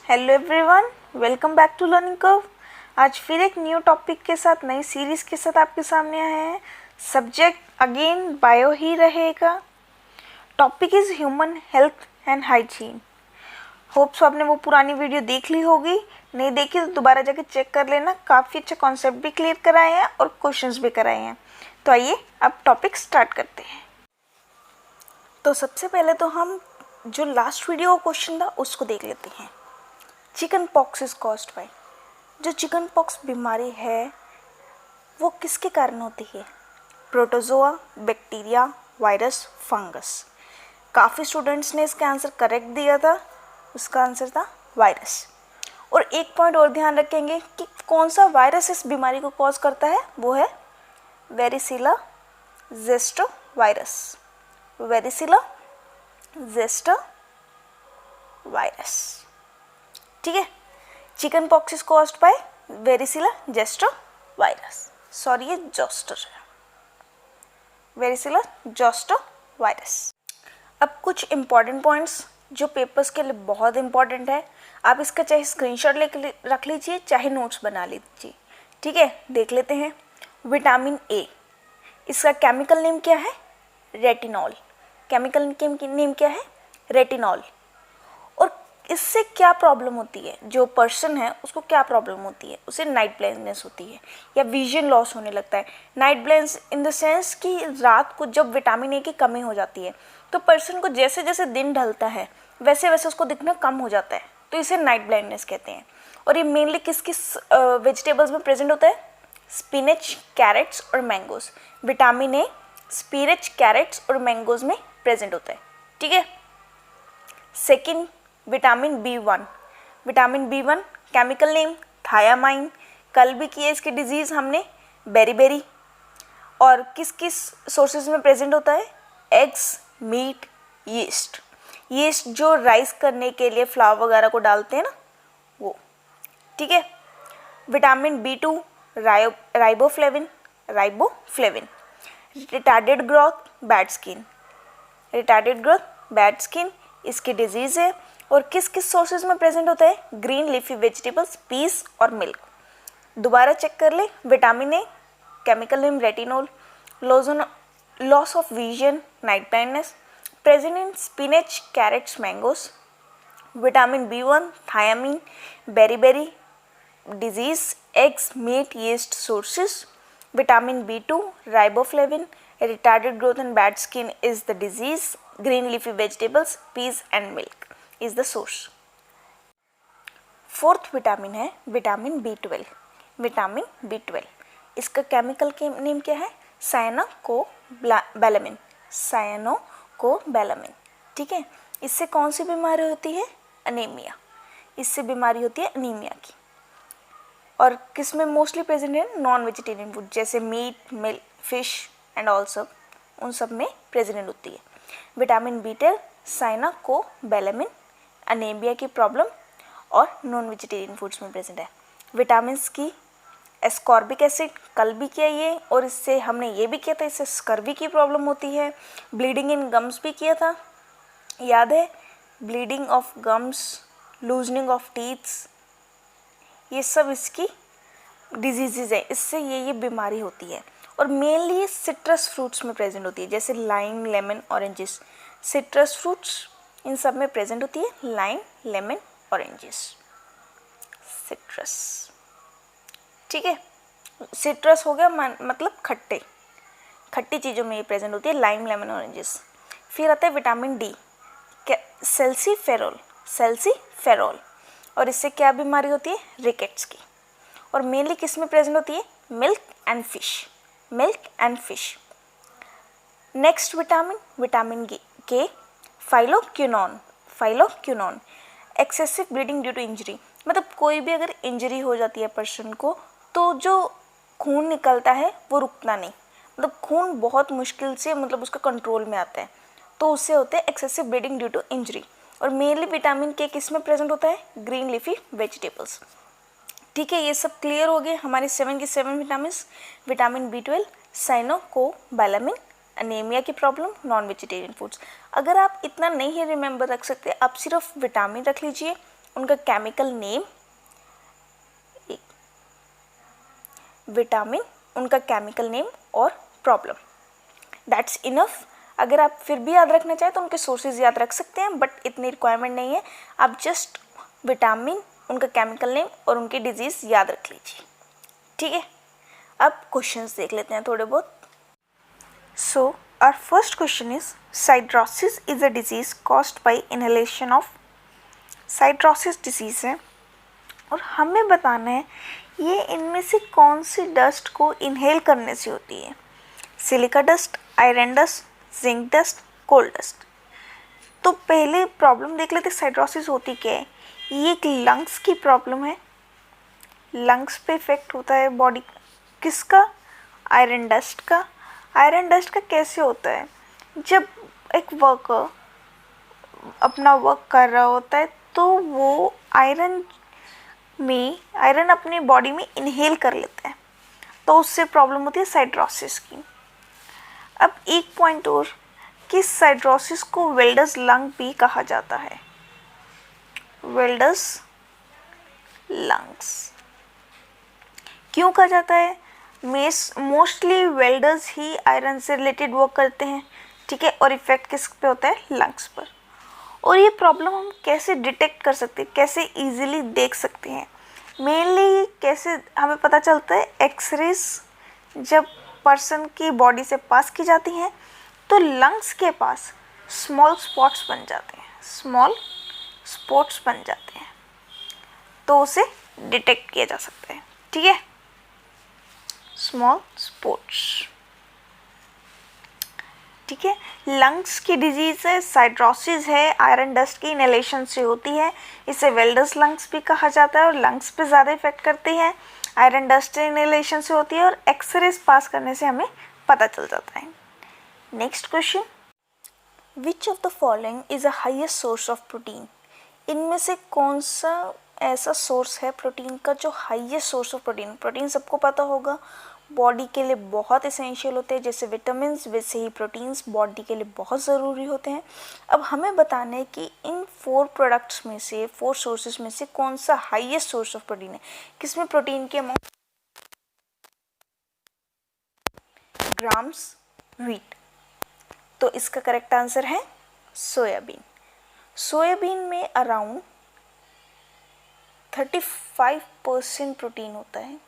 Hello everyone, welcome back to learning curve. आज फिर एक न्यू टॉपिक के साथ, नई सीरीज के साथ आपके सामने आए हैं। सब्जेक्ट अगेन बायो ही रहेगा। Topic is human health and hygiene. Hopes आपने वो पुरानी वीडियो देख ली होगी, नहीं देखी तो दोबारा जाके चेक कर लेना। काफ़ी अच्छे कॉन्सेप्ट भी क्लियर कराए हैं और क्वेश्चंस भी कराए हैं। तो आइए अब टॉपिक स्टार्ट करते हैं। तो सबसे पहले तो हम जो लास्ट वीडियो क्वेश्चन था उसको देख लेते हैं। Chicken pox is caused bye, जो चिकन पॉक्स बीमारी है वो किसके कारण होती है? Protozoa, bacteria, virus, fungus. काफ़ी स्टूडेंट्स ने इसका आंसर करेक्ट दिया था, उसका आंसर था वायरस। और एक पॉइंट और ध्यान रखेंगे कि कौन सा वायरस इस बीमारी को कॉज करता है, वो है varicella zoster virus. वेरिसिला zoster virus, ठीक है। Chickenpox is caused by varicella zoster virus. Sorry, ये जोस्टर है, वेरिसिला ज़ेस्टर वायरस। अब कुछ इंपॉर्टेंट पॉइंट्स जो पेपर्स के लिए बहुत इंपॉर्टेंट है, आप इसका चाहे स्क्रीनशॉट लेके रख लीजिए, चाहे नोट्स बना लीजिए, ठीक है। देख लेते हैं। विटामिन ए, इसका केमिकल नेम क्या है? रेटिनॉल। केमिकल नेम क्या है? रेटिनॉल। और इससे क्या प्रॉब्लम होती है? जो पर्सन है उसको क्या प्रॉब्लम होती है? उसे नाइट ब्लाइंडनेस होती है या विजन लॉस होने लगता है। Night blindness in the sense कि रात को जब विटामिन ए की कमी हो जाती है तो पर्सन को जैसे जैसे दिन ढलता है वैसे वैसे उसको दिखना कम हो जाता है, तो इसे नाइट ब्लाइंडनेस कहते हैं। और ये मेनली किस किस वेजिटेबल्स में प्रेजेंट होता है? स्पिनच, कैरेट्स और mangoes. Vitamin A spinach, carrots और मैंगोज में प्रेजेंट होता है, ठीक है। Second, vitamin B one. Vitamin B one chemical name thiamine. कल भी किया इसकी डिजीज़ हमने, बेरीबेरी। और किस किस सोर्सेज में प्रेजेंट होता है? Eggs, meat, yeast. यीस्ट जो राइस करने के लिए फ्लावर वगैरह को डालते हैं ना, वो, ठीक है। Vitamin B two riboflavin. Riboflavin. Retarded growth, bad skin. Retarded growth, bad skin इसकी डिजीज़ है। और किस किस सोर्सेज में प्रेजेंट होता है? ग्रीन लीफी वेजिटेबल्स, पीस और मिल्क। दोबारा चेक कर ले। Vitamin A chemical name retinol. Loss of vision, night blindness, present in spinach, carrots, mangoes. Vitamin B one thiamine, beriberi disease, eggs, meat, yeast sources. Vitamin B two riboflavin, retarded growth and bad skin is the disease. Green leafy vegetables, peas and milk is the source. Fourth vitamin है vitamin B12. Vitamin B12 इसका chemical name क्या है? साइनोकोबैलामिन। साइनोकोबैलामिन, ठीक है। इससे कौन सी बीमारी होती है? अनीमिया। इससे बीमारी होती है अनीमिया की। और किस में मोस्टली प्रेजेंट है? नॉन वेजिटेरियन फूड जैसे meat, milk, fish and all सब, उन सब में प्रेजेंट होती है। विटामिन बी12 साइनोकोबैलामिन, अनीमिया की प्रॉब्लम और नॉन वेजिटेरियन फूड्स में प्रेजेंट है। विटामिन की एस्कॉर्बिक एसिड, कल भी किया ये, और इससे हमने ये भी किया था, इससे स्कर्वी की प्रॉब्लम होती है। ब्लीडिंग इन गम्स भी किया था, याद है? Bleeding of gums, loosening of teeths, ये सब इसकी डिजीज़ है, इससे ये बीमारी होती है। और मेनली ये सिट्रस फ्रूट्स में प्रेजेंट होती है, जैसे lime, lemon, oranges. Citrus fruits इन सब में प्रेजेंट होती है, लाइम, लेमन, ऑरेंजेस, सिट्रस, ठीक है। सिट्रस हो गया मतलब खट्टे, खट्टी चीज़ों में ये प्रेजेंट होती है, लाइम, लेमन, ऑरेंजेस। फिर आता है विटामिन डी, सेल्सीफेरोल। सेल्सीफेरोल, और इससे क्या बीमारी होती है? रिकेट्स की। और मेनली किस में प्रेजेंट होती है? Milk and fish. Milk and fish. Next vitamin, vitamin K phylloquinone. Phylloquinone excessive bleeding due to injury, मतलब कोई भी अगर इंजरी हो जाती है पर्सन को तो जो खून निकलता है वो रुकता नहीं, मतलब खून बहुत मुश्किल से मतलब उसका कंट्रोल में आता है, तो उससे होते हैं excessive bleeding due to injury. और मेनली विटामिन के किस में प्रेजेंट होता है? ग्रीन लीफी वेजिटेबल्स, ठीक है। ये सब क्लियर हो गए हमारे 7 की 7 विटामिन। विटामिन बी12 साइनोकोबैलामिन, अनीमिया की प्रॉब्लम, नॉन वेजिटेरियन फूड्स। अगर आप इतना नहीं रिमेंबर रख सकते, आप सिर्फ विटामिन रख लीजिए, उनका केमिकल नेम, विटामिन, उनका केमिकल नेम और प्रॉब्लम, दैट्स इनफ। अगर आप फिर भी याद रखना चाहें तो उनके सोर्सेज याद रख सकते हैं, बट इतनी रिक्वायरमेंट नहीं है। आप जस्ट विटामिन, उनका केमिकल नेम और उनकी डिजीज़ याद रख लीजिए, ठीक है। अब क्वेश्चंस देख लेते हैं थोड़े बहुत। So our first question is siderosis is a disease caused by inhalation of, siderosis disease है और हमें बताना है ये इनमें से कौन सी डस्ट को इनहेल करने से होती है। Silica dust, iron dust, zinc dust, coal dust. तो पहले प्रॉब्लम देख लेते साइड्रोसिस होती क्या है। ये एक लंग्स की प्रॉब्लम है, लंग्स पे इफेक्ट होता है बॉडी किसका, आयरन डस्ट का। आयरन डस्ट का कैसे होता है, जब एक वर्कर अपना वर्क कर रहा होता है तो वो आयरन अपनी बॉडी में इनहेल कर लेता है, तो उससे प्रॉब्लम होती है साइड्रोसिस की। अब एक पॉइंट और कि साइड्रोसिस को वेल्डर्स लंग भी कहा जाता है, वेल्डर्स लंग्स क्यों कहा जाता है, मोस्टली वेल्डर्स ही आयरन से रिलेटेड वर्क करते हैं, ठीक है, और इफेक्ट किस पे होता है, लंग्स पर। और ये प्रॉब्लम हम कैसे डिटेक्ट कर सकते हैं, कैसे इजीली देख सकते हैं, मेनली कैसे हमें पता चलता है, एक्सरेज जब पर्सन की बॉडी से पास की जाती हैं तो लंग्स के पास स्मॉल स्पॉट्स बन जाते हैं, स्मॉल स्पॉट्स बन जाते हैं, तो उसे डिटेक्ट किया जा सकता है, ठीक है, स्मॉल स्पॉट्स, ठीक है। लंग्स की डिजीज़ है, साइड्रोसिस है, आयरन डस्ट की इनहेलेशन से होती है, इसे वेल्डर्स लंग्स भी कहा जाता है और लंग्स पे ज़्यादा इफेक्ट करती है, आयरन डस्ट इनहेलेशन से होती है और एक्सरेज पास करने से हमें पता चल जाता है। Next question, which of the following is a highest source of protein, इनमें से कौन सा ऐसा सोर्स है प्रोटीन का जो highest source of protein, protein सबको पता होगा बॉडी के लिए बहुत इसेंशियल होते हैं, जैसे विटामिन्स वैसे ही प्रोटीन्स बॉडी के लिए बहुत ज़रूरी होते हैं। अब हमें बताना है कि इन 4 प्रोडक्ट्स में से, 4 सोर्सेज में से कौन सा हाईएस्ट सोर्स ऑफ प्रोटीन है, किसमें प्रोटीन के अमाउंट, ग्राम्स, व्हीट। तो इसका करेक्ट आंसर है सोयाबीन। सोयाबीन में अराउंड 35% प्रोटीन होता है।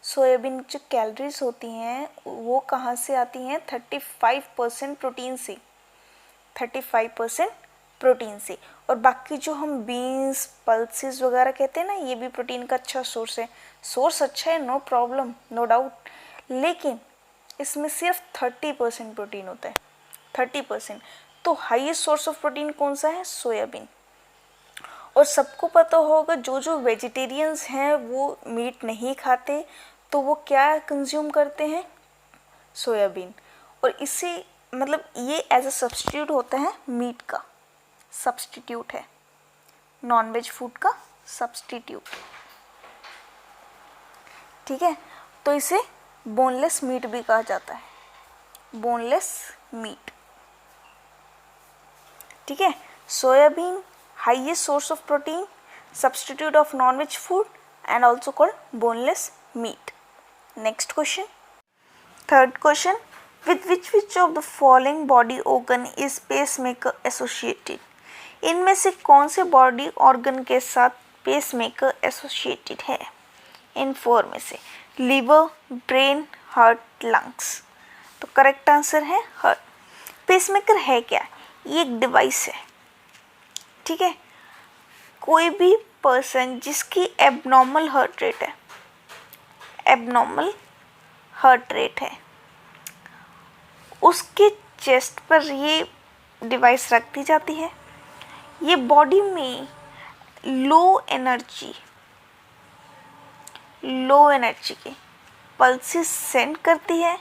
सोयाबीन जो कैलोरीज होती हैं वो कहाँ से आती हैं, 35% प्रोटीन से, 35% प्रोटीन से। और बाकी जो हम बीन्स, पल्सेस वगैरह कहते हैं ना, ये भी प्रोटीन का अच्छा सोर्स है। सोर्स अच्छा है, नो प्रॉब्लम, नो डाउट, लेकिन इसमें सिर्फ 30% प्रोटीन होता है, 30%। तो हाईएस्ट सोर्स ऑफ प्रोटीन कौन सा है, सोयाबीन। और सबको पता होगा जो जो वेजिटेरियंस हैं वो मीट नहीं खाते, तो वो क्या कंज्यूम करते हैं, सोयाबीन। और इसे मतलब ये एज अ सब्स्टिट्यूट होता है मीट का, सब्स्टिट्यूट है, नॉनवेज फूड का सब्स्टिट्यूट, ठीक है। तो इसे बोनलेस मीट भी कहा जाता है, बोनलेस मीट, ठीक है। Soybean highest source of protein, substitute of non-veg food and also called boneless meat. Next question. Third question, with which of the following body organ is pacemaker associated? इनमें से कौन से बॉडी ऑर्गन के साथ pacemaker associated है, इन 4 में से, liver, brain, heart, lungs. तो करेक्ट आंसर है हार्ट। पेसमेकर है क्या, ये एक डिवाइस है, ठीक है। कोई भी पर्सन जिसकी एबनॉर्मल हार्ट रेट है, एबनॉर्मल हार्ट रेट है, उसके चेस्ट पर ये डिवाइस रख दी जाती है। ये बॉडी में लो एनर्जी के पल्सेस सेंड करती है,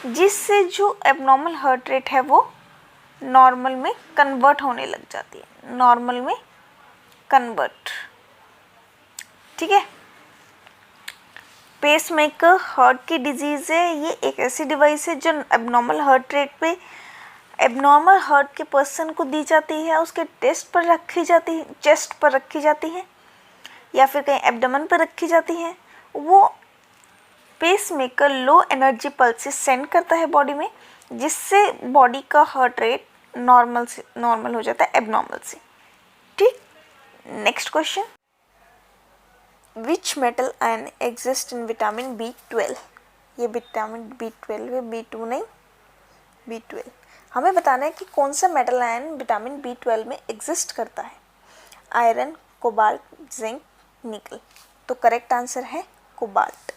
जिससे जो एबनॉर्मल हार्ट रेट है वो नॉर्मल में कन्वर्ट होने लग जाती है, नॉर्मल में कन्वर्ट, ठीक है। पेसमेकर हार्ट की डिजीज़ है, ये एक ऐसी डिवाइस है जो एबनॉर्मल हार्ट रेट पे एबनॉर्मल हार्ट के पर्सन को दी जाती है, उसके चेस्ट पर रखी जाती है या फिर कहीं एब्डोमेन पर रखी जाती है, वो pacemaker low energy pulses send करता है बॉडी में, जिससे बॉडी का हार्ट रेट नॉर्मल हो जाता है एबनॉर्मल से। ठीक, next question, which metal ion exist in vitamin B12? ये विटामिन B12 है, B2 नहीं, B12। हमें बताना है कि कौन सा मेटल आयन विटामिन B12 में एग्जिस्ट करता है। आयरन, कोबाल्ट, जिंक, निकल। तो करेक्ट आंसर है कोबाल्ट।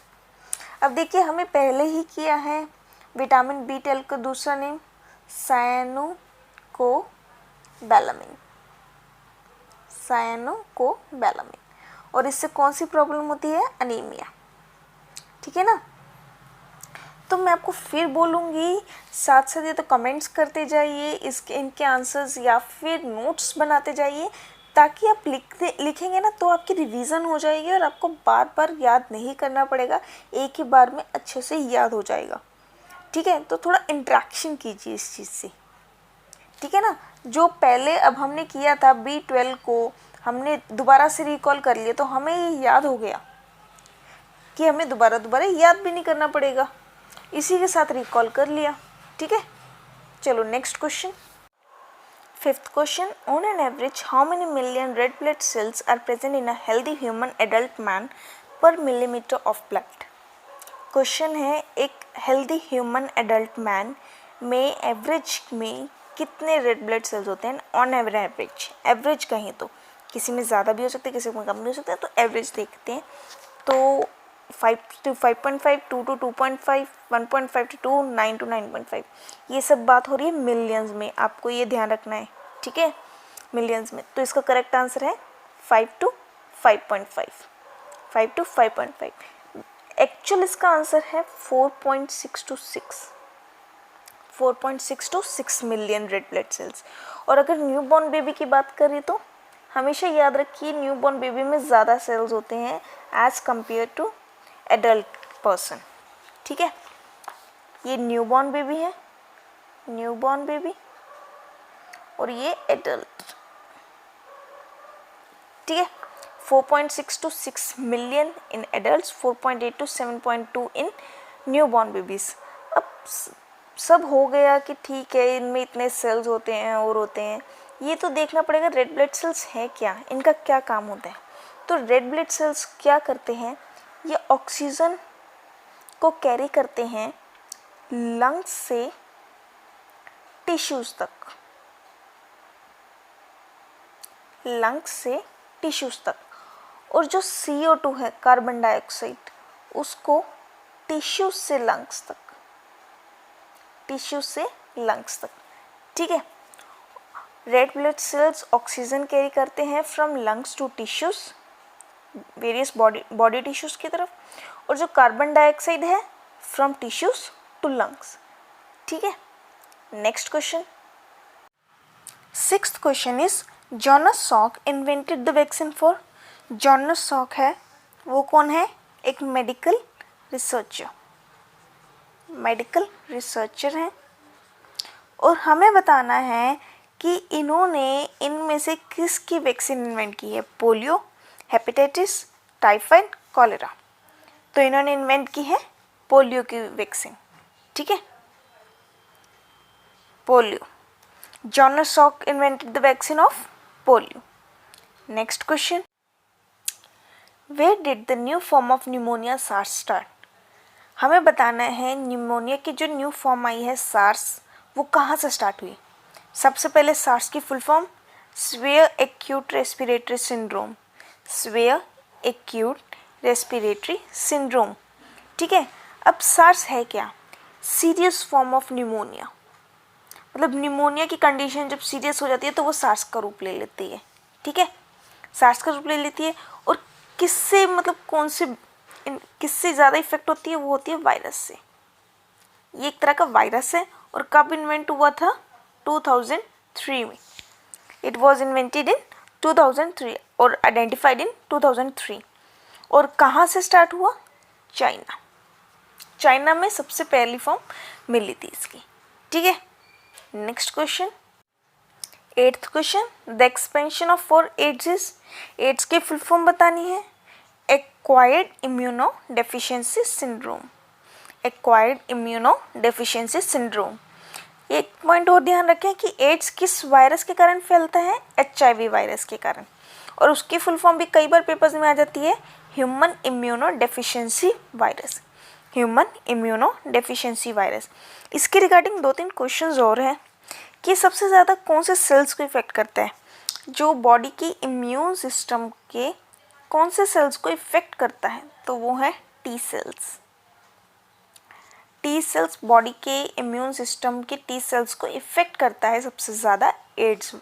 अब देखिए, हमें पहले ही किया है विटामिन B12 का दूसरा नेम सायानोकोबैलामिन, और इससे कौन सी प्रॉब्लम होती है? अनीमिया। ठीक है ना। तो मैं आपको फिर बोलूँगी, साथ साथ ये तो कमेंट्स करते जाइए इनके आंसर्स, या फिर नोट्स बनाते जाइए, ताकि आप लिखेंगे ना तो आपकी रिवीजन हो जाएगी और आपको बार बार याद नहीं करना पड़ेगा, एक ही बार में अच्छे से याद हो जाएगा। ठीक है, तो थोड़ा इंट्रैक्शन कीजिए इस चीज़ से। ठीक है ना। जो पहले अब हमने किया था B12 को हमने दोबारा से रिकॉल कर लिया, तो हमें ये याद हो गया कि हमें दोबारा याद भी नहीं करना पड़ेगा, इसी के साथ रिकॉल कर लिया। ठीक है, चलो next question. Fifth question, on an average how many million red blood cells are present in a healthy human adult man per millimetre of blood? Question है, एक हेल्दी ह्यूमन एडल्ट मैन में average में कितने red blood sales होते हैं? On average कहें तो किसी में ज़्यादा भी हो सकते हैं, किसी में कम भी हो सकते हैं, तो एवरेज देखते हैं। तो 5 to 5.5, 2 to 2.5, 1.5 to 2, 9 to 9.5, ये सब बात हो रही है मिलियंस में, आपको ये ध्यान रखना है। ठीक है, मिलियंस में। तो इसका करेक्ट आंसर है 5 to 5.5, 5 to 5.5। एक्चुअल इसका आंसर है 4.6 to 6 million red blood sales. और अगर न्यूबॉर्न बेबी की बात करें तो हमेशा याद रखिए, न्यूबॉर्न बेबी में ज़्यादा सेल्स होते हैं as compare to adult person. ठीक है, ये न्यूबॉर्न बेबी है, न्यूबॉर्न बेबी, और ये एडल्ट। ठीक है, 4.6 to 6 million in adults, 4.8 to 7.2 इन न्यूबॉर्न बेबीज़। अब सब हो गया कि ठीक है, इनमें इतने सेल्स होते हैं और होते हैं, ये तो देखना पड़ेगा रेड ब्लड सेल्स है क्या, इनका क्या काम होता है। तो रेड ब्लड सेल्स क्या करते हैं, ये ऑक्सीजन को कैरी करते हैं लंग्स से टिश्यूज़ तक, लंग्स से टिश्यूज़ तक, और जो CO2 है, कार्बन डाइऑक्साइड, उसको टिश्यू से लंग्स तक, टिश्यू से लंग्स तक। ठीक है, red blood cells oxygen carry करते हैं from lungs to tissues, various body tissues की तरफ, और जो कार्बन डाइऑक्साइड है फ्रॉम टिश्यूज़ टू लंग्स। ठीक है, next question. Sixth question is, Jonas Salk invented the vaccine for? Jonas Salk है, वो कौन है? एक मेडिकल रिसर्चर हैं, और हमें बताना है कि इन्होंने इनमें से किसकी वैक्सीन इन्वेंट की है? Polio, hepatitis, typhoid, cholera. तो इन्होंने इन्वेंट की है पोलियो की वैक्सीन। ठीक है, polio, Jonas Salk invented the vaccine of polio. Next question, where did the new form of pneumonia SARS start? हमें बताना है न्यूमोनिया की जो न्यू फॉर्म आई है सार्स, वो कहाँ से स्टार्ट हुई? सबसे पहले सार्स की full form severe acute respiratory syndrome, severe acute respiratory syndrome. ठीक है, अब सार्स है क्या? सीरियस फॉर्म ऑफ न्यूमोनिया, मतलब न्यूमोनिया की कंडीशन जब सीरियस हो जाती है तो वो सार्स का रूप ले लेती है। ठीक है, सार्स का रूप ले लेती है, और किससे, मतलब कौन से, किससे ज़्यादा इफेक्ट होती है? वो होती है वायरस से। ये एक तरह का वायरस है, और कब इन्वेंट हुआ था? 2003 में। इट वॉज इन्वेंटेड इन 2003 और आइडेंटिफाइड इन 2003। और कहाँ से स्टार्ट हुआ? चाइना में सबसे पहली फॉर्म मिली थी इसकी। ठीक है, next question, 8th question, the expansion of for AIDS is, AIDS की फुल फॉर्म बतानी है, acquired immuno deficiency syndrome, acquired immuno deficiency syndrome. एक पॉइंट और ध्यान रखें कि एड्स किस वायरस के कारण फैलता है, HIV वायरस के कारण, और उसकी फुल फॉर्म भी कई बार पेपर्स में आ जाती है, human immuno deficiency virus, human immuno deficiency virus. इसके रिगार्डिंग 2-3 क्वेश्चंस और हैं कि सबसे ज़्यादा कौन से सेल्स को इफेक्ट करता है, जो बॉडी की इम्यून सिस्टम के कौन से सेल्स को इफेक्ट करता है, तो वो है T cells. T cells body के इम्यून सिस्टम के टी सेल्स को इफेक्ट करता है सबसे ज़्यादा एड्स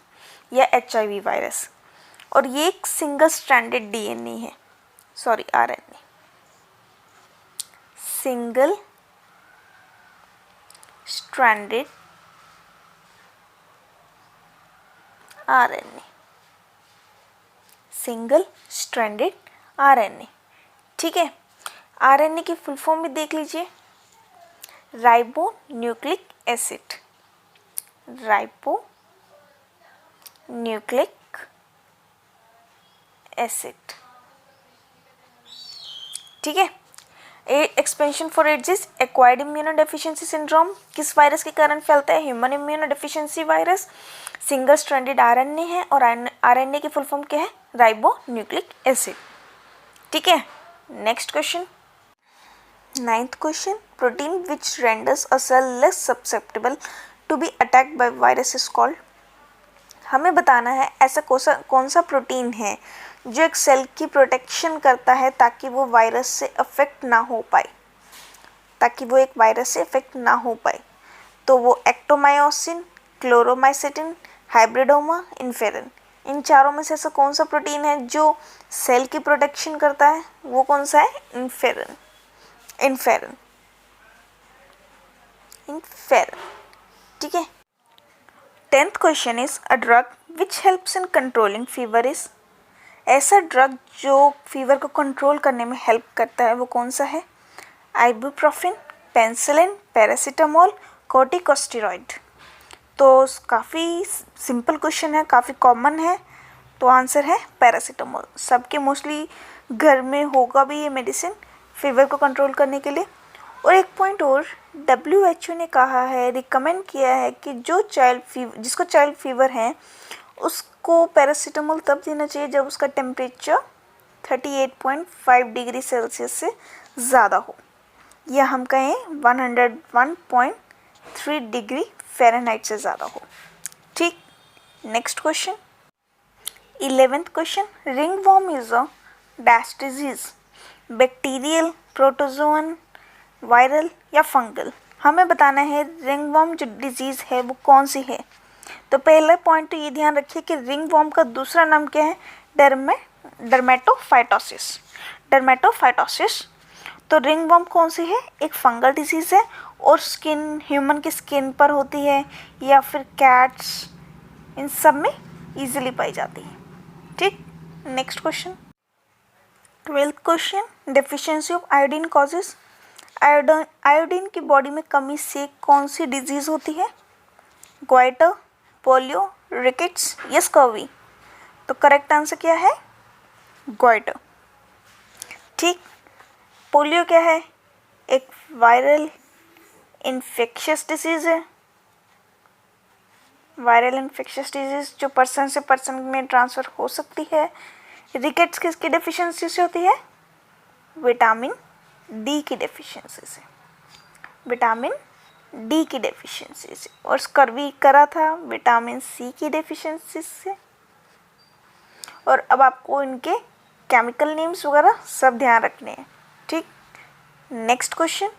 या HIV वायरस, और ये एक सिंगल स्ट्रैंडेड DNA है, sorry RNA, single stranded RNA, single stranded RNA। ठीक है, RNA की फुल फॉर्म भी देख लीजिए, ribo nucleic acid, ribo nucleic acid. ठीक है, expansion for AIDS is acquired immunodeficiency syndrome, किस वायरस के कारण फैलता है, human immunodeficiency virus, single stranded RNA है, और RNA की फुल फॉर्म क्या है, राइबो न्यूक्लिक एसिड। ठीक है, next question, 9th question, protein which renders a cell less susceptible to be attacked by virus is called. हमें बताना है ऐसा कौन सा प्रोटीन है जो एक सेल की प्रोटेक्शन करता है ताकि वो वायरस से अफेक्ट ना हो पाए, ताकि वो एक वायरस से अफेक्ट ना हो पाए। तो वो एक्टोमायोसिन, क्लोरोमाइसिटिन, हाइब्रिडोमा, इन्फेरन, इन चारों में से ऐसा कौन सा प्रोटीन है जो सेल की प्रोटेक्शन करता है, वो कौन सा है, इन्फेरन, इन्फेरन, इन्फेरन। ठीक है, 10th question is a drug which helps in controlling fever is, ऐसा ड्रग जो फीवर को कंट्रोल करने में हेल्प करता है वो कौन सा है, आइबुप्रोफेन, पेनिसिलिन, पैरासीटामोल, कॉर्टिकोस्टेरॉइड। तो काफ़ी सिंपल क्वेश्चन है, काफ़ी कॉमन है, तो आंसर है पैरासीटामोल। सबके मोस्टली घर में होगा भी ये मेडिसिन फीवर को कंट्रोल करने के लिए। और एक पॉइंट और, WHO ने कहा है, रिकमेंड किया है कि जो जिसको चाइल्ड फीवर है उसको पैरासीटामोल तब देना चाहिए जब उसका टेम्परेचर 38.5 डिग्री सेल्सियस से ज़्यादा हो, या हम कहें 101.3 डिग्री फ़ारेनहाइट से ज़्यादा हो। ठीक, next question, 11th question, ringworm is a dash disease, bacterial, protozoan, viral या फंगल। हमें बताना है रिंगवॉर्म जो डिजीज़ है वो कौन सी है। तो पहला पॉइंट तो ये ध्यान रखिए कि रिंगवॉर्म का दूसरा नाम क्या है, डर्मेटोफाइटोसिस, डर्मेटोफाइटोसिस। तो रिंगवॉर्म कौन सी है, एक फंगल डिजीज़ है, और स्किन, ह्यूमन की स्किन पर होती है या फिर कैट्स, इन सब में इजीली पाई जाती है। ठीक, next question, 12th question, deficiency of iodine causes, iodine की बॉडी में कमी से कौन सी डिजीज़ होती है, ग्वाइटर, पोलियो, रिकेट्स या स्कर्वी। तो करेक्ट आंसर क्या है, ग्वाइटर। ठीक, पोलियो क्या है, एक वायरल इन्फेक्शियस डिजीज़ है, वायरल इन्फेक्शियस डिजीज़ जो पर्सन से पर्सन में ट्रांसफ़र हो सकती है। रिकेट्स किसकी डेफिशिएंसी से होती है, विटामिन डी की डेफिशिएंसी से, विटामिन डी की डेफिशिएंसी से। और स्कर्वी करा था विटामिन सी की डेफिशिएंसी से। और अब आपको इनके केमिकल नेम्स वगैरह सब ध्यान रखने हैं। ठीक, next question,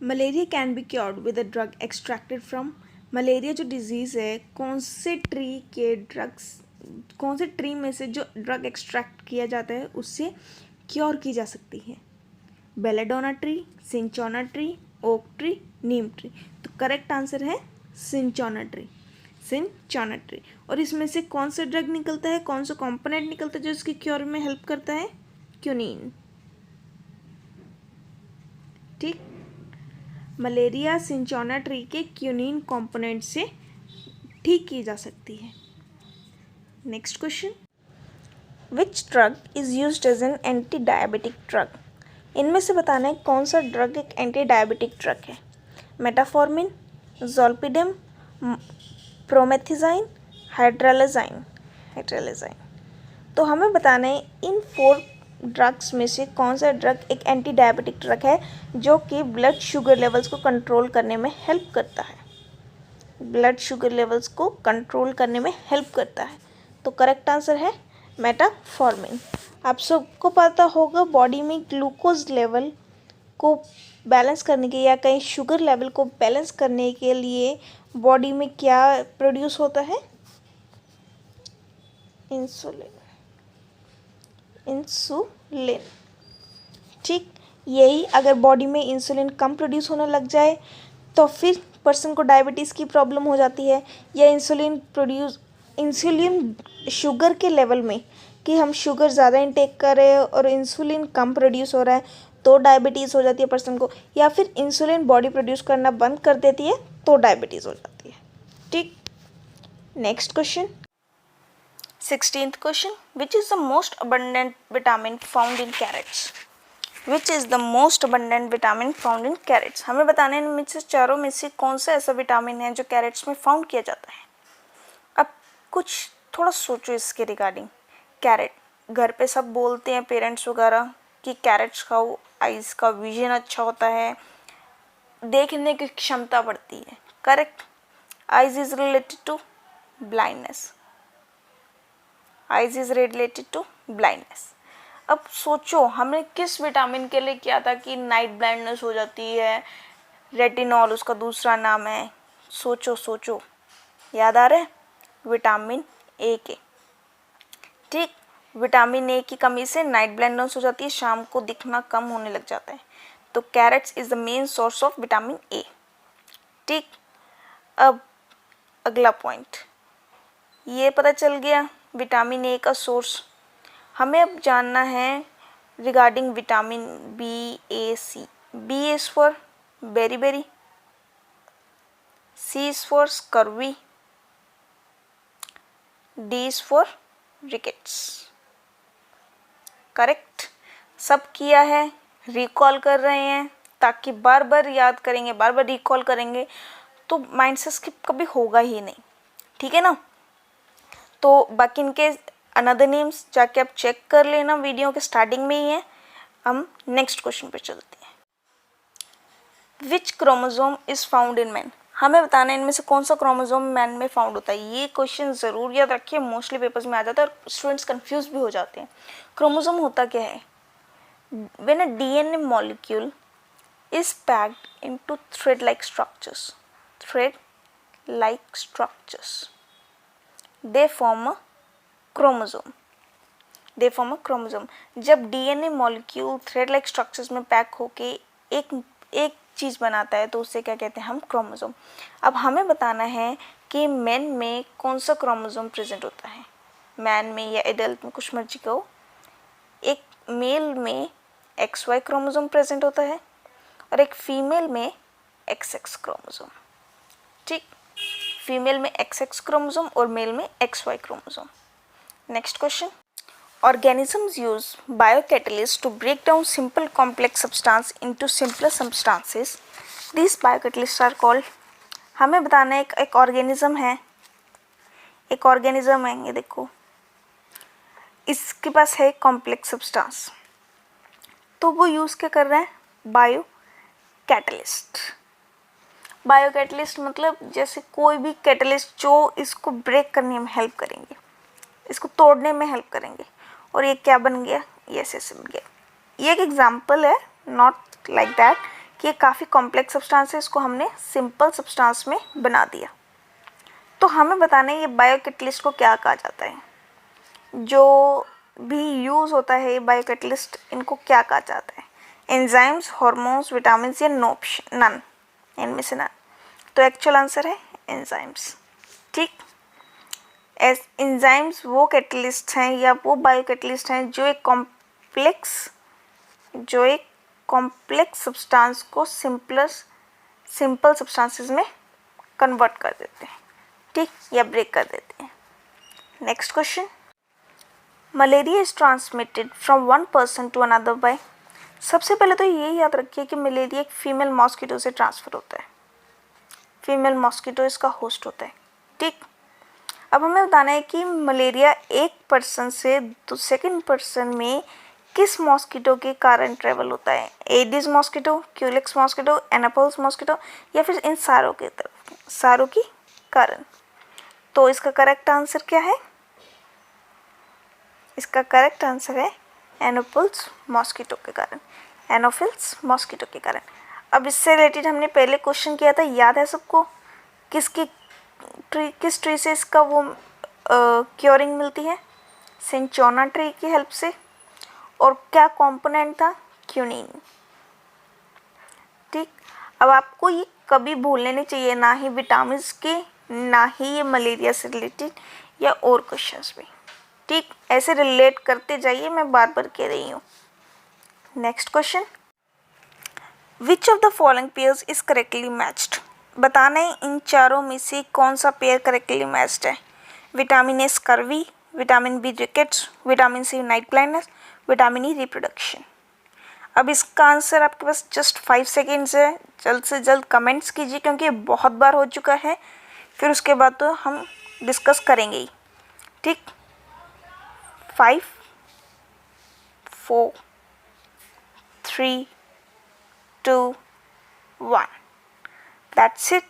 malaria can be cured with a drug extracted from, malaria जो डिजीज़ है कौन से ट्री के ड्रग्स, कौन से ट्री में से जो ड्रग एक्सट्रैक्ट किया जाता है उससे क्योर की जा सकती है, belladonna tree, cinchona tree, oak tree, neem tree. तो करेक्ट आंसर है सिंचोना ट्री, सिंचोना ट्री। और इसमें से कौन सा ड्रग निकलता है, कौन सा कंपोनेंट निकलता है जो इसकी क्योर में हेल्प करता है, क्यूनिन। ठीक, मलेरिया सिंचोना ट्री के क्यूनिन कंपोनेंट से ठीक की जा सकती है। Next question, which drug is used as an anti diabetic drug? इनमें से बताना है कौन सा ड्रग एक एंटी डायबिटिक ड्रग है। मेटाफॉर्मिन, ज़ोल्पिडेम, प्रोमेथिज़ाइन, हाइड्रालाजाइन। तो हमें बताना है इन 4 ड्रग्स में से कौन सा ड्रग एक एंटी डायबिटिक ड्रग है जो कि ब्लड शुगर लेवल्स को कंट्रोल करने में हेल्प करता है। ब्लड शुगर लेवल्स को कंट्रोल करने में हेल्प करता है। तो करेक्ट आंसर है मेटाफॉर्मिन। आप सबको पता होगा बॉडी में ग्लूकोज लेवल को बैलेंस करने के या कहीं शुगर लेवल को बैलेंस करने के लिए बॉडी में क्या प्रोड्यूस होता है? इंसुलिन। ठीक, यही अगर बॉडी में इंसुलिन कम प्रोड्यूस होने लग जाए तो फिर पर्सन को डायबिटीज़ की प्रॉब्लम हो जाती है। या इंसुलिन शुगर के लेवल में कि हम शुगर ज़्यादा इंटेक कर रहे हैं और इंसुलिन कम प्रोड्यूस हो रहा है तो डायबिटीज़ हो जाती है पर्सन को, या फिर इंसुलिन बॉडी प्रोड्यूस करना बंद कर देती है तो डायबिटीज़ हो जाती है। ठीक, next question, 16th question, which is the most abundant vitamin found in carrots? Which is the most abundant vitamin found in carrots? हमें बताने इनमें से चारों में से कौन सा ऐसा विटामिन है जो कैरेट्स में फाउंड किया जाता है। अब कुछ थोड़ा सोचो इसके रिगार्डिंग। कैरेट, घर पे सब बोलते हैं पेरेंट्स वगैरह कि कैरेट्स खाओ, आइज़ का विजन अच्छा होता है, देखने की क्षमता बढ़ती है। Correct, eyes is related to blindness. Eyes is related to blindness. अब सोचो हमने किस विटामिन के लिए किया था कि नाइट ब्लाइंडनेस हो जाती है, रेटिनॉल उसका दूसरा नाम है। सोचो याद आ रहा है? विटामिन ए के। ठीक, विटामिन ए की कमी से नाइट ब्लाइंडनेस हो जाती है, शाम को दिखना कम होने लग जाता है। तो carrots is the main source of vitamin A. ठीक, अब अगला पॉइंट, ये पता चल गया विटामिन ए का सोर्स। हमें अब जानना है regarding vitamin B, A, C. B is for beri, C is for scurvy, D is for rickets. Correct, सब किया है, रिकॉल कर रहे हैं ताकि बार बार याद करेंगे, बार बार रिकॉल करेंगे तो माइंड से स्किप कभी होगा ही नहीं। ठीक है ना? तो बाकी इनके अनदर नेम्स जाके आप चेक कर लेना, वीडियो के स्टार्टिंग में ही है। हम नेक्स्ट क्वेश्चन पे चलते हैं। Which chromosome is found in man? हमें बताना है इनमें से कौन सा क्रोमोसोम मैन में फाउंड होता है। ये क्वेश्चन ज़रूर याद रखिए, मोस्टली पेपर्स में आ जाता है और स्टूडेंट्स कंफ्यूज भी हो जाते हैं। क्रोमोसोम होता क्या है? When a DNA molecule is packed into thread like structures, they form a chromosome. जब DNA molecule thread like structures में पैक होके एक चीज़ बनाता है तो उसे क्या कहते हैं हम? क्रोमोसोम। अब हमें बताना है कि मैन में कौन सा क्रोमोसोम प्रेजेंट होता है। मैन में या एडल्ट में, कुछ मर्जी कहो। एक मेल में XY क्रोमोसोम प्रेजेंट होता है और एक फीमेल में XX क्रोमोसोम। ठीक, फीमेल में XX क्रोमोसोम और मेल में XY chromosome. Next question, organisms use biocatalysts to break down simple complex substance into simpler substances. These biocatalysts are called. हमें बताना है एक ऑर्गेनिज्म है, ये देखो, इसके पास है कॉम्प्लेक्स सब्सटेंस, तो वो यूज़ क्या कर रहा है? बायोकैटलिस्ट। बायोकैटलिस्ट मतलब जैसे कोई भी कैटलिस्ट जो इसको ब्रेक करने में हेल्प करेंगे, इसको तोड़ने में हेल्प करेंगे। और ये क्या बन गया? ये ऐसे बन गया। ये एक एग्जांपल है, नॉट लाइक दैट कि ये काफ़ी कॉम्प्लेक्स सब्सटेंस है, इसको हमने सिंपल सब्सटेंस में बना दिया। तो हमें बताना है ये बायोकैटलिस्ट को क्या कहा जाता है। जो भी यूज़ होता है ये बायोकैटलिस्ट, इनको क्या कहा जाता है? एंजाइम्स, हार्मोन्स, विटामिन या नन, इनमें से नन। तो एक्चुअल आंसर है एंजाइम्स। ठीक, एंजाइम्स वो कैटलिस्ट हैं या वो बायोकैटलिस्ट हैं जो एक कॉम्प्लेक्स सब्सटेंस को सिंपलर सिंपल सब्सटेंसेस में कन्वर्ट कर देते हैं, ठीक, या ब्रेक कर देते हैं। Next question, malaria is transmitted from one person to another by. सबसे पहले तो ये याद रखिए कि मलेरिया एक फीमेल मॉस्किटो से ट्रांसफ़र होता है, फीमेल मॉस्किटो इसका होस्ट होता है, ठीक। अब हमें बताना है कि मलेरिया एक पर्सन से सेकंड पर्सन में किस मॉस्किटो के कारण ट्रेवल होता है, Aedes mosquito, Culex mosquito, Anopheles mosquito, या फिर इन सारों की कारण। तो इसका करेक्ट आंसर क्या है? इसका करेक्ट आंसर है एनाफिल्स मॉस्किटो के कारण, एनाफिल्स मॉस्किटो के कारण। अब इससे रिलेटेड हमने पहले क्वेश्चन किया था, याद है सबको? किस ट्री से इसका वो क्योरिंग मिलती है? सिंचोना ट्री की हेल्प से। और क्या कंपोनेंट था? क्यूनिन, ठीक। अब आपको ये कभी भूलने नहीं चाहिए, ना ही विटामिन के, ना ही ये मलेरिया से रिलेटेड या और क्वेश्चंस भी, ठीक। ऐसे रिलेट करते जाइए, मैं बार बार कह रही हूँ। Next question, which of the following pairs is correctly matched. बताना है इन चारों में से कौन सा पेयर करेक्टली मैच्ड है। Vitamin A scurvy, vitamin B rickets, vitamin C night blindness, vitamin E reproduction. अब इसका आंसर आपके पास जस्ट 5 सेकेंड्स है, जल्द से जल्द कमेंट्स कीजिए क्योंकि बहुत बार हो चुका है, फिर उसके बाद तो हम डिस्कस करेंगे ही, ठीक। 5 4 3 2 1, दैट्स इट।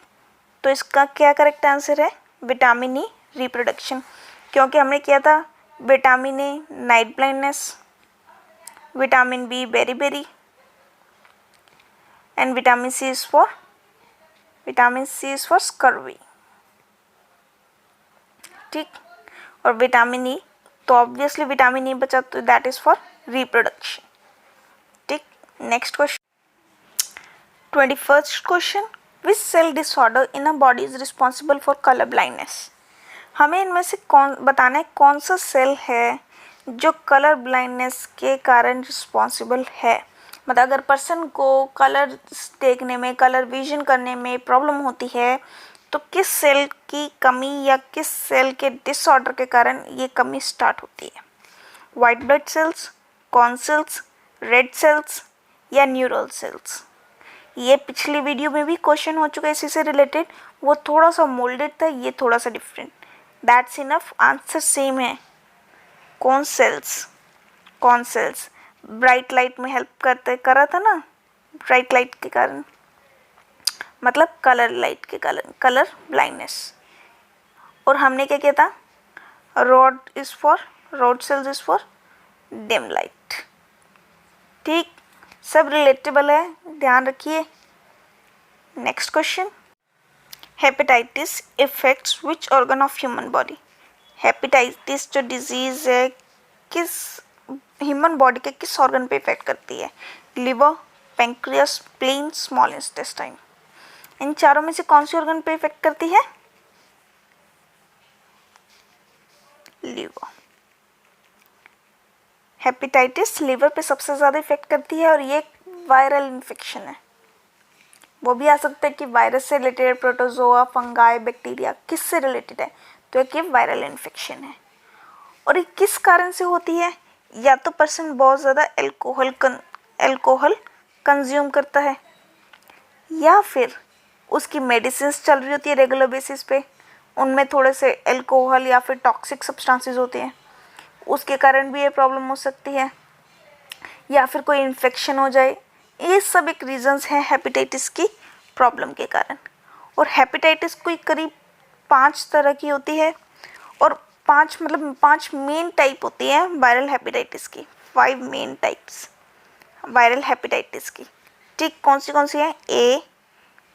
तो इसका क्या करेक्ट आंसर है? विटामिन ई रिप्रोडक्शन, क्योंकि हमने किया था vitamin A night blindness, vitamin B beri and vitamin C is for scurvy, ठीक। और विटामिन ई, तो ऑब्वियसली विटामिन ई बचा, तो दैट इज फॉर रिप्रोडक्शन, ठीक। Next question, 21st question, which cell disorder in a body is responsible for colour blindness. हमें इनमें से बताना है कौन सा सेल है जो कलर ब्लाइंडनेस के कारण रिस्पॉन्सिबल है। मतलब अगर पर्सन को कलर देखने में, कलर विजन करने में प्रॉब्लम होती है, तो किस सेल की कमी या किस सेल के डिसऑर्डर के कारण ये कमी स्टार्ट होती है। White blood cells, corn cells, red cells या न्यूरल सेल्स। ये पिछली वीडियो में भी क्वेश्चन हो चुका है इसी से रिलेटेड, वो थोड़ा सा मोल्डेड था, ये थोड़ा सा different. That's enough, answer same है। कौन सेल्स ब्राइट लाइट में हेल्प करा था ना, ब्राइट लाइट के कारण, मतलब कलर लाइट के कारण, कलर ब्लाइंडनेस। और हमने क्या किया था? Rod cells is for dim light, ठीक। सब रिलेटेबल है, ध्यान रखिए। Next question, hepatitis effects which organ of human body. Hepatitis जो डिजीज़ है किस ह्यूमन बॉडी के किस ऑर्गन पे इफेक्ट करती है? Liver, pancreas, spleen, small intestine. इन चारों में से कौन सी ऑर्गन पे इफेक्ट करती है? लिवर। हेपेटाइटिस लिवर पे सबसे ज़्यादा इफेक्ट करती है और ये वायरल इन्फेक्शन है। वो भी आ सकता है कि वायरस से रिलेटेड, प्रोटोजोआ, फंगाई, बैक्टीरिया, किस से रिलेटेड है? तो एक ये वायरल इन्फेक्शन है। और ये किस कारण से होती है? या तो पर्सन बहुत ज़्यादा एल्कोहल कंज्यूम करता है, या फिर उसकी मेडिसिन्स चल रही होती है रेगुलर बेसिस पे, उनमें थोड़े से एल्कोहल या फिर टॉक्सिक सब्सटेंसेस होते हैं, उसके कारण भी ये प्रॉब्लम हो सकती है, या फिर कोई इन्फेक्शन हो जाए। ये सब एक रीजंस हैं हेपेटाइटिस की प्रॉब्लम के कारण। और हेपेटाइटिस कोई करीब 5 तरह की होती है, और 5 मेन टाइप होती है वायरल हेपेटाइटिस की। 5 मेन टाइप्स वायरल हेपेटाइटिस की, ठीक। कौन सी है? A,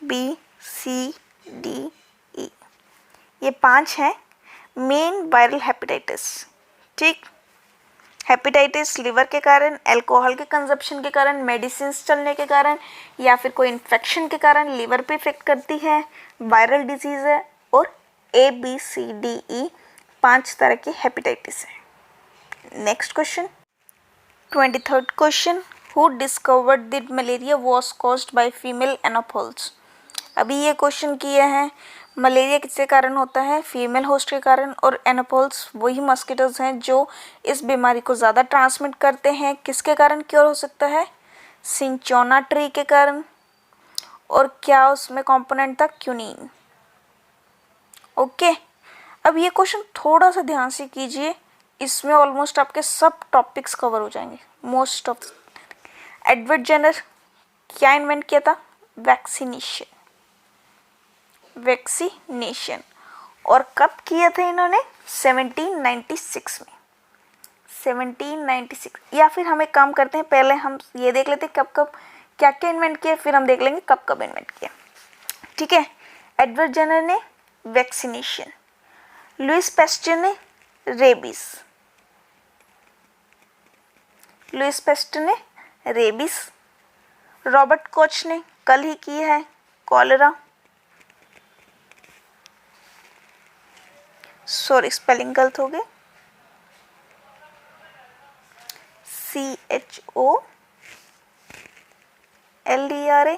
B, C, D, E, ये 5 हैं मेन वायरल हेपेटाइटिस, ठीक। हेपेटाइटिस लिवर के कारण, अल्कोहल के कंजप्शन के कारण, मेडिसिन चलने के कारण, या फिर कोई इन्फेक्शन के कारण लिवर पे इफेक्ट करती है, वायरल डिजीज़ है। और ABCDE 5 तरह की हेपेटाइटिस है। Next question, 23rd question, who discovered that malaria was caused by female Anopheles. अभी ये क्वेश्चन किए हैं, मलेरिया किसके कारण होता है, फीमेल होस्ट के कारण, और एनोफिल्स वही मस्किटोज हैं जो इस बीमारी को ज़्यादा ट्रांसमिट करते हैं। किसके कारण क्योर हो सकता है, सिंचोना ट्री के कारण, और क्या उसमें कंपोनेंट था, क्यूनिन। ओके, अब ये क्वेश्चन थोड़ा सा ध्यान से कीजिए, इसमें ऑलमोस्ट आपके सब टॉपिक्स कवर हो जाएंगे, मोस्ट ऑफ। एडवर्ड जेनर क्या इन्वेंट किया था, वैक्सीनेशन, और कब किया था इन्होंने, 1796 में, 1796। या फिर हम एक काम करते हैं, पहले हम ये देख लेते हैं कब कब क्या क्या इन्वेंट किया, फिर हम देख लेंगे कब कब इन्वेंट किया। ठीक है, एडवर्ड जेनर ने वैक्सीनेशन, लुइस पैस्चर ने रेबीज, रॉबर्ट कोच ने कल ही की है कॉलेरा, सॉरी स्पेलिंग गलत हो गई, CHOLERA,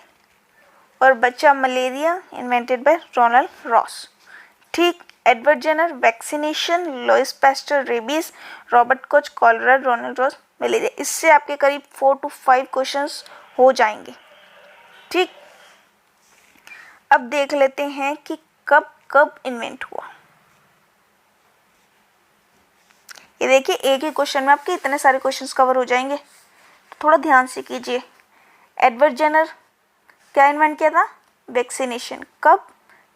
और बचा malaria invented by Ronald Ross. ठीक, Edward Jenner vaccination, Louis Pasteur rabies, Robert Koch cholera, Ronald Ross malaria. इससे आपके करीब 4 to 5 क्वेश्चंस हो जाएंगे। ठीक, अब देख लेते हैं कि कब कब इन्वेंट हुआ। ये देखिए, एक ही क्वेश्चन में आपके इतने सारे क्वेश्चंस कवर हो जाएंगे, तो थोड़ा ध्यान से कीजिए। एडवर्ड जेनर क्या इन्वेंट किया था, वैक्सीनेशन, कब,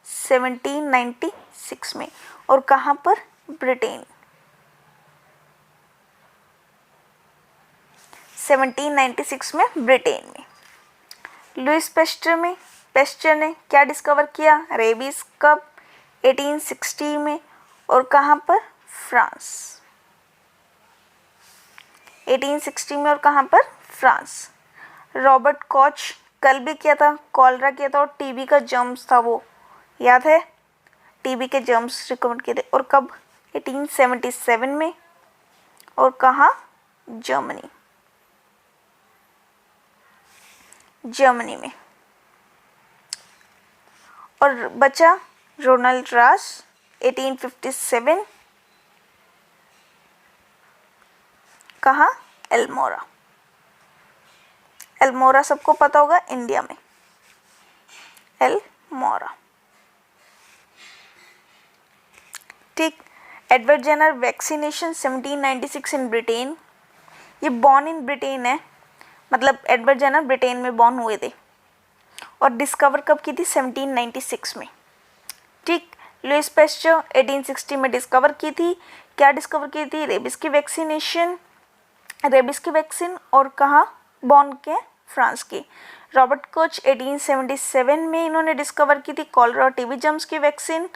1796 में, और कहाँ पर, ब्रिटेन, 1796 में ब्रिटेन में। लुइस पेस्चर ने क्या डिस्कवर किया, रेबीज, कब, 1860 में, और कहाँ पर, फ्रांस, 1860 में, और कहाँ पर, फ्रांस। रॉबर्ट कॉच कल भी किया था, कॉलरा किया था, और टीबी का जर्म्स था, वो याद है, टीबी के जर्म्स रिकमेंड किए थे, और कब, 1877 में, और कहाँ, जर्मनी में। और बचा रोनाल्ड रॉस, 1857, कहाँ, एल्मोरा सबको पता होगा, इंडिया में, एल्मोरा। ठीक, Edward Jenner vaccination, 1796 in Britain. ये बॉर्न इन ब्रिटेन है, मतलब एडवर्ड जेनर ब्रिटेन में बॉर्न हुए थे, और डिस्कवर कब की थी, 1796 में। ठीक, लुइस पैस्चर 1860 में डिस्कवर की थी, क्या डिस्कवर की थी, रेबीज की वैक्सीन, और कहाँ, बॉर्न के, फ्रांस की। रॉबर्ट कोच 1877 में इन्होंने डिस्कवर की थी कॉलरा और टीबी जर्म्स की वैक्सीन।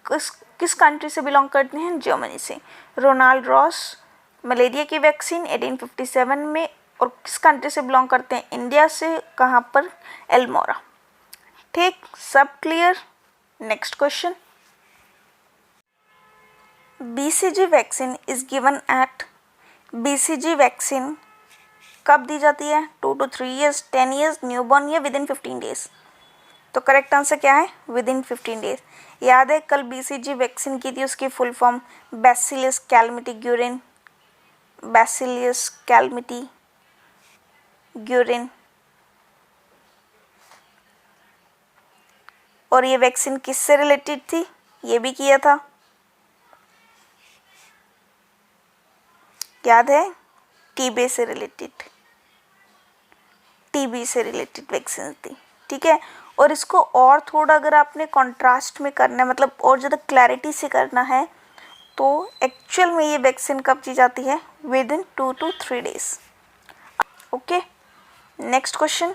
किस कंट्री से बिलोंग करते हैं, जर्मनी से। रोनाल्ड रॉस मलेरिया की वैक्सीन 1857 में, और किस कंट्री से बिलोंग करते हैं, इंडिया से, कहाँ पर, एल्मोरा। ठीक, सब clear. Next question, BCG vaccine is given at, BCG vaccine कब दी जाती है, 2 to 3 years, 10 years, न्यूबॉर्न, या विद इन 15 days। तो करेक्ट आंसर क्या है, विद इन 15 days। याद है कल BCG वैक्सीन की थी, उसकी full form bacillus calamity Guérin, और ये वैक्सीन किससे रिलेटेड थी, ये भी किया था, याद है, टीबी से रिलेटेड वैक्सीन थी। ठीक है, और इसको और थोड़ा अगर आपने कॉन्ट्रास्ट में करना है, मतलब और ज़्यादा क्लैरिटी से करना है, तो एक्चुअल में ये वैक्सीन कब दी जाती है, within 2 to 3 days। Okay, next question,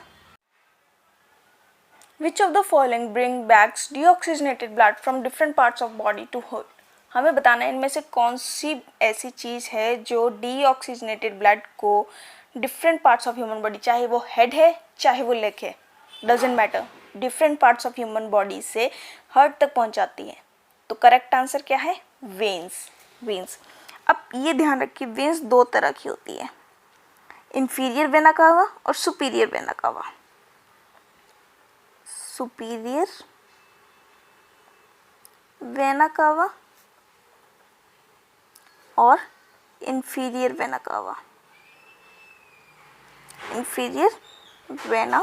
which of the following bring backs deoxygenated blood from different parts of body to whole. हमें बताना है इनमें से कौन सी ऐसी चीज़ है जो डीऑक्सीजनेटेड ब्लड को different parts of human body, चाहे वो हेड है चाहे वो लेग है, doesn't matter, different parts of human body से हार्ट तक पहुंचाती है। तो करेक्ट आंसर क्या है, वेन्स। अब ये ध्यान रखिए, वेन्स दो तरह की होती है, इंफीरियर वेना कावा और superior vena cava. Superior vena cava और inferior vena cava. Inferior vena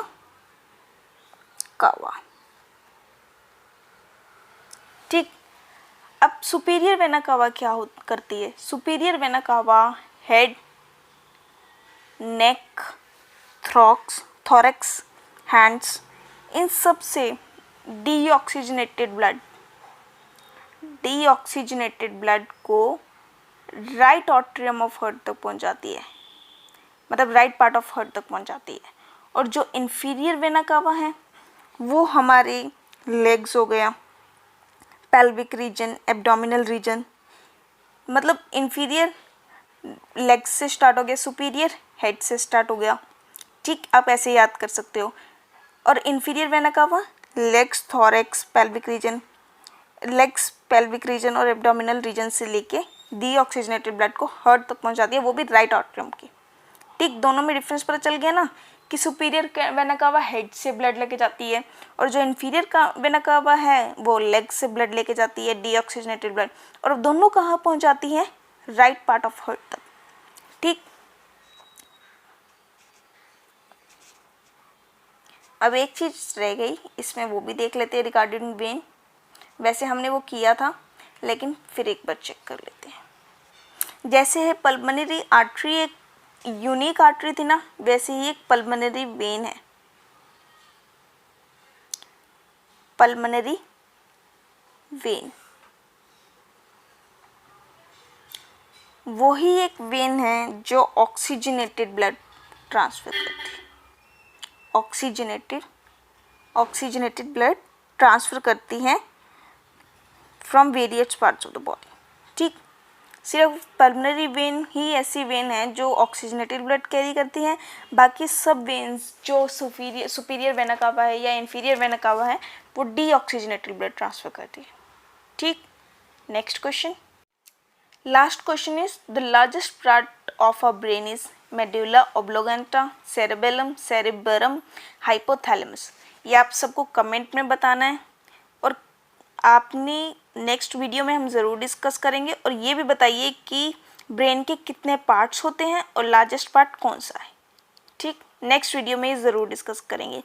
cava. ठीक, अब सुपीरियर वेना कावा क्या करती है? Superior vena cava head, neck, thorax, hands, इन सब से डीऑक्सीजनेटेड ब्लड को राइट ऑट्रियम ऑफ हार्ट तक पहुंचाती है, मतलब राइट पार्ट ऑफ हार्ट तक पहुंचाती है। और जो इंफीरियर वेना कावा है वो हमारे लेग्स हो गया, पेल्विक रीजन, एब्डोमिनल रीजन, मतलब इंफीरियर लेग्स से स्टार्ट हो गया, सुपीरियर हेड से स्टार्ट हो गया। ठीक, आप ऐसे याद कर सकते हो। और इंफीरियर वेना कावा लेग्स, थोरैक्स, पेल्विक रीजन और एब्डोमिनल रीजन से लेके डीऑक्सीजनेटेड ब्लड को हार्ट तक पहुंचाती है, वो भी राइट आर्टरियम की। ठीक, दोनों में डिफरेंस पता चल गया ना कि सुपीरियर वेना कावा हेड से ब्लड लेके जाती है और जो इंफीरियर का वेना कावा है वो लेग से ब्लड लेके जाती है, डीऑक्सीजनेटेड ब्लड। और दोनों कहाँ पहुंचाती है? राइट पार्ट ऑफ हार्ट तक। ठीक, अब एक चीज रह गई इसमें, वो भी देख लेते हैं रिगार्डिंग वेन। वैसे हमने वो किया था लेकिन फिर एक बार चेक कर लेते हैं। जैसे है पल्मोनरी आर्टरी एक यूनिक आर्टरी थी ना, वैसे ही एक पल्मोनरी वेन है। पल्मोनरी वेन वही एक वेन है जो ऑक्सीजनेटेड ब्लड ट्रांसफर करती है। ऑक्सीजनेटेड ब्लड ट्रांसफर करती है from various parts of the body. ठीक, सिर्फ पल्मोनरी वेन ही ऐसी वेन है जो ऑक्सीजनेटेड ब्लड कैरी करती है, बाकी सब वेन्स जो सुपीरियर वेना कावा है या इंफीरियर वेना कावा है वो डीऑक्सीजनेटेड ब्लड ट्रांसफर करती है। ठीक, next question. Last question is the largest part of a brain is medulla oblongata, cerebellum, cerebrum, hypothalamus. ये आप सबको कमेंट में बताना है और आपने नेक्स्ट वीडियो में हम ज़रूर डिस्कस करेंगे। और ये भी बताइए कि ब्रेन के कितने पार्ट्स होते हैं और लार्जेस्ट पार्ट कौन सा है। ठीक, नेक्स्ट वीडियो में ज़रूर डिस्कस करेंगे।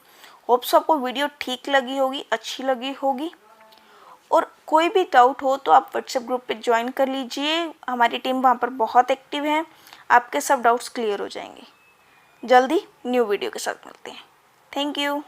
होप्स आपको वीडियो ठीक लगी होगी, अच्छी लगी होगी। और कोई भी डाउट हो तो आप व्हाट्सएप ग्रुप पे ज्वाइन कर लीजिए, हमारी टीम वहाँ पर बहुत एक्टिव है, आपके सब डाउट्स क्लियर हो जाएंगे। जल्दी न्यू वीडियो के साथ मिलते हैं। Thank you.